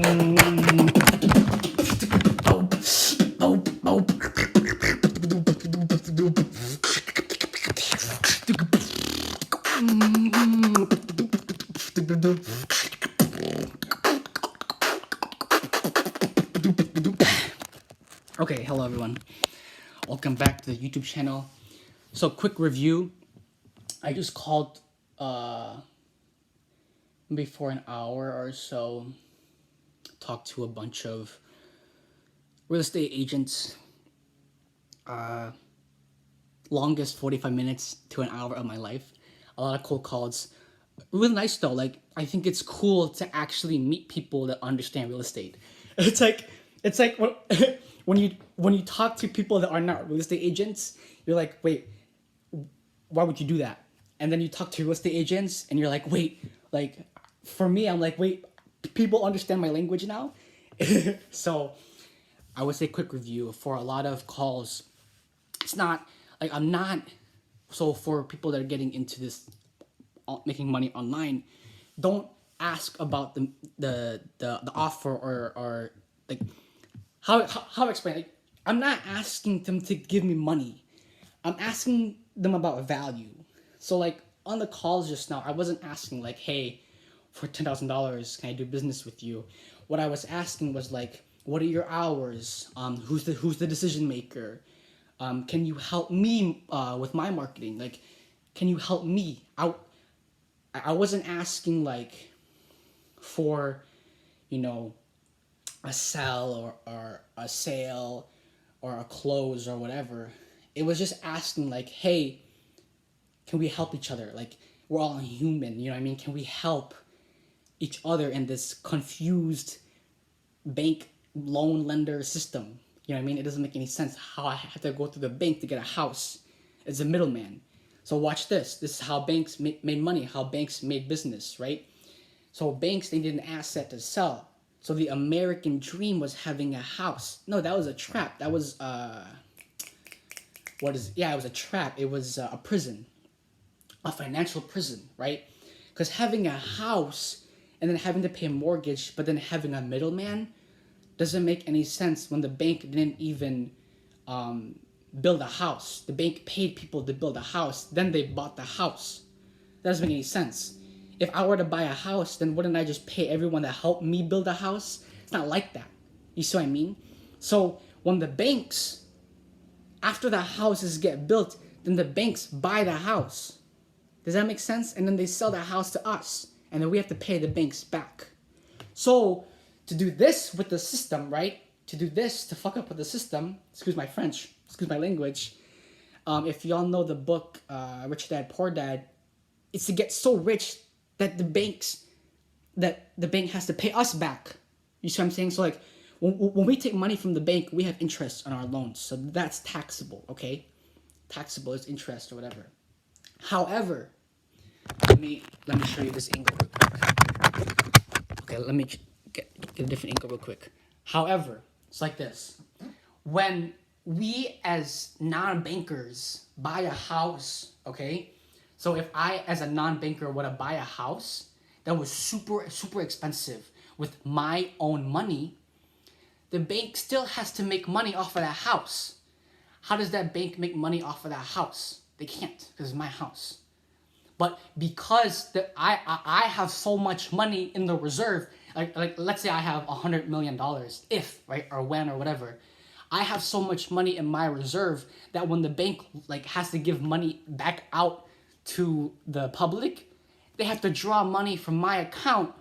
Okay, hello everyone. Welcome back to the YouTube channel. So quick review. I just called maybe for an hour or so, talked to a bunch of real estate agents. Longest 45 minutes to an hour of my life. A lot of cold calls. Really nice though. Like, I think it's cool to actually meet people that understand real estate. It's like when you talk to people that are not real estate agents, you're like, wait, why would you do that? And then you talk to real estate agents and you're like, wait, like for me, I'm like, wait, people understand my language now. So I would say quick review for a lot of calls. It's not like I'm not. So for people that are getting into this, making money online, don't ask about the offer or like how I explain. Like, I'm not asking them to give me money. I'm asking them about value. So like on the calls just now, I wasn't asking like, hey, for $10,000, can I do business with you? What I was asking was like, what are your hours? Who's the decision maker? Can you help me with my marketing? Like, can you help me? I wasn't asking like for, a sell or a sale or a close or whatever. It was just asking like, hey, can we help each other? Like, we're all human, you know what I mean? Can we help each other in this confused bank loan lender system? You know what I mean? It doesn't make any sense how I have to go through the bank to get a house as a middleman. So watch this. This is how banks made money, how banks made business, right? So banks, they need an asset to sell. So the American dream was having a house. No, that was a trap. That was, it was a trap. It was a prison, a financial prison, right? Because having a house and then having to pay a mortgage, but then having a middleman doesn't make any sense when the bank didn't even build a house. The bank paid people to build a house, then they bought the house. That doesn't make any sense. If I were to buy a house, then wouldn't I just pay everyone that helped me build a house? It's not like that. You see what I mean? So when the banks, after the houses get built, then the banks buy the house. Does that make sense? And then they sell the house to us, and then we have to pay the banks back. So to do this with the system, right? To do this, to fuck up with the system, excuse my French, excuse my language. If y'all know the book, Rich Dad, Poor Dad, it's to get so rich that the bank has to pay us back. You see what I'm saying? So like, when we take money from the bank, we have interest on our loans. So that's taxable, okay? Taxable is interest or whatever. However, let me show you this angle real quick. Okay, let me get a different angle real quick. However, it's like this. When we as non-bankers buy a house, okay? So if I, as a non-banker, were to buy a house that was super, super expensive with my own money, the bank still has to make money off of that house. How does that bank make money off of that house? They can't, because it's my house. But because I have so much money in the reserve, like let's say I have $100 million, if, right, or when, or whatever, I have so much money in my reserve that when the bank like has to give money back out to the public, they have to draw money from my account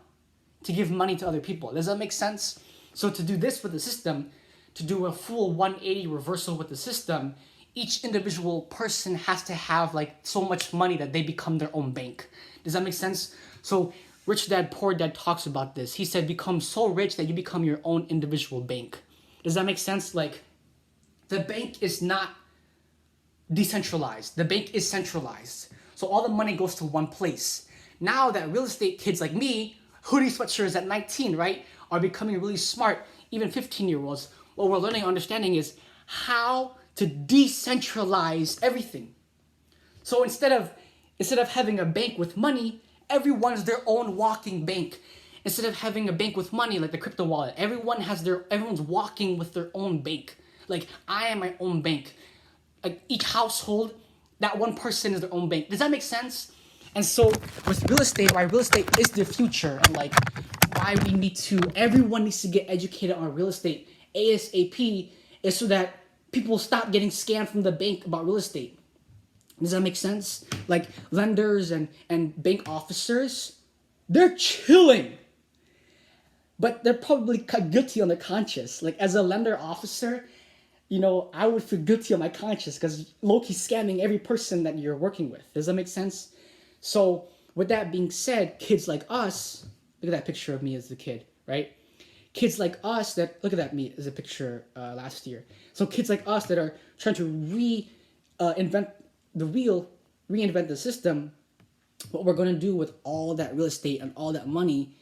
to give money to other people. Does that make sense? So to do this with the system, to do a full 180 reversal with the system, each individual person has to have like so much money that they become their own bank. Does that make sense? So Rich Dad, Poor Dad talks about this. He said, become so rich that you become your own individual bank. Does that make sense? Like, the bank is not decentralized. The bank is centralized. So all the money goes to one place. Now that real estate kids like me, hoodie sweatshirts at 19, right, are becoming really smart, even 15-year-olds, what we're learning and understanding is how to decentralize everything. So instead of having a bank with money, everyone's their own walking bank. instead of having a bank with money like the crypto wallet, everyone's walking with their own bank. Like, I am my own bank. Like, each household, that one person is their own bank. Does that make sense? And so with real estate, why real estate is the future, and like why everyone needs to get educated on real estate ASAP, is so that people stop getting scammed from the bank about real estate. Does that make sense? Like, lenders and bank officers, they're chilling, but they're probably guilty on their conscience. Like, as a lender officer, I would feel guilty on my conscience because low-key scamming every person that you're working with. Does that make sense? So with that being said, kids like us, look at that picture of me as a kid, right? Kids like us look at that me as a picture last year. So kids like us that are trying to reinvent the system, what we're going to do with all that real estate and all that money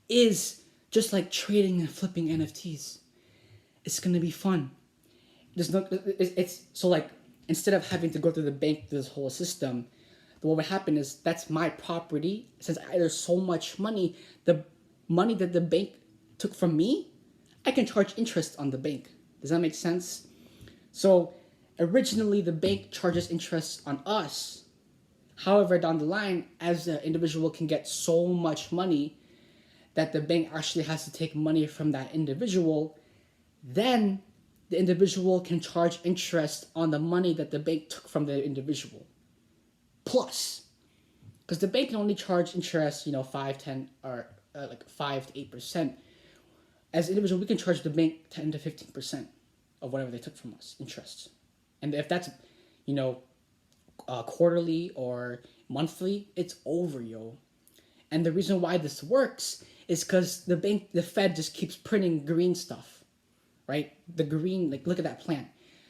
is just like trading and flipping NFTs. It's going to be fun. It's so like, instead of having to go through the bank, this whole system, what would happen is that's my property. Since there's so much money, the money that the bank took from me, I can charge interest on the bank. Does that make sense? So originally the bank charges interest on us. However, down the line, as the individual can get so much money that the bank actually has to take money from that individual, then the individual can charge interest on the money that the bank took from the individual. Plus, because the bank can only charge interest, 5, 10, or like 5 to 8%. As an individual, we can charge the bank 10 to 15% of whatever they took from us, interest. And if that's, quarterly or monthly, it's over, yo. And the reason why this works is because the Fed just keeps printing green stuff, right? The green, like, look at that plant.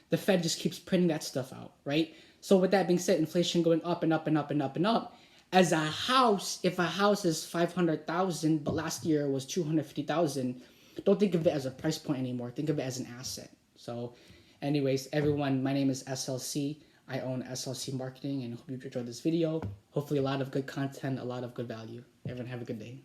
The Fed just keeps printing that stuff out, right? So with that being said, inflation going up and up and up and up and up. As a house, if a house is 500,000, but last year it was 250,000, don't think of it as a price point anymore. Think of it as an asset. So, anyways, everyone, my name is SLC. I own SLC Marketing, and I hope you enjoyed this video. Hopefully, a lot of good content, a lot of good value. Everyone, have a good day.